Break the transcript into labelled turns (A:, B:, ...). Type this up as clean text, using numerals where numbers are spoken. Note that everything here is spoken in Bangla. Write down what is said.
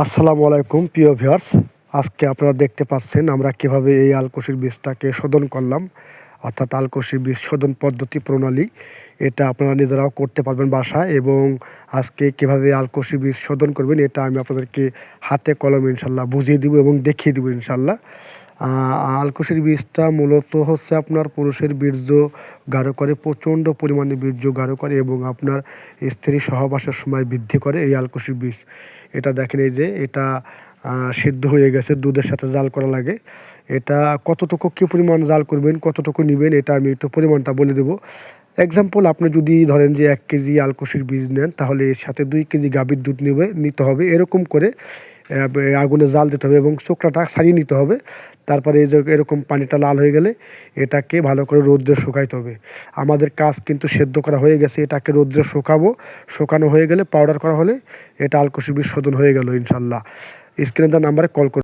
A: আসসালামু আলাইকুম প্রিয় ভিউয়ার্স। আজকে আপনারা দেখতে পাচ্ছেন আমরা কিভাবে এই আলকুশির বীজটাকে শোধন করলাম, অর্থাৎ আলকুশির বীজ শোধন পদ্ধতি প্রণালী। এটা আপনারা নিজেরাও করতে পারবেন বাসায়, এবং আজকে কিভাবে আলকুশির বীজ শোধন করবেন এটা আমি আপনাদেরকে হাতে কলমে ইনশাল্লাহ বুঝিয়ে দিব এবং দেখিয়ে দিব ইনশাল্লাহ। আলকুশির বীজটা মূলত হচ্ছে আপনার পুরুষের বীর্য গাঢ় করে, প্রচণ্ড পরিমাণে বীর্য গাঢ় করে এবং আপনার স্ত্রী সহবাসের সময় বৃদ্ধি করে এই আলকুশির বীজ। এটা দেখেন, এই যে এটা সিদ্ধ হয়ে গেছে, দুধের সাথে জাল করা লাগে। এটা কতটুকু কী পরিমাণ জাল করবেন, কতটুকু নেবেন, এটা আমি একটু পরিমাণটা বলে দেবো। এক্সাম্পল, আপনি যদি ধরেন যে 1 কেজি আলকুশির বীজ নেন, তাহলে এর সাথে 2 কেজি গাভীর দুধ নিতে হবে। এরকম করে আগুনে জাল দিতে হবে এবং চোকলাটা ছাড়িয়ে নিতে হবে। তারপরে এই যে এরকম পানিটা লাল হয়ে গেলে এটাকে ভালো করে রৌদ্রে শুকাইতে হবে। আমাদের কাজ কিন্তু সেদ্ধ করা হয়ে গেছে, এটাকে রৌদ্রে শুকাবো। শুকানো হয়ে গেলে পাউডার করা হলে এটা আলকুশির বীজ শোধন হয়ে গেল ইনশাল্লাহ। স্ক্রিনে দেওয়া নাম্বারে কল করুন।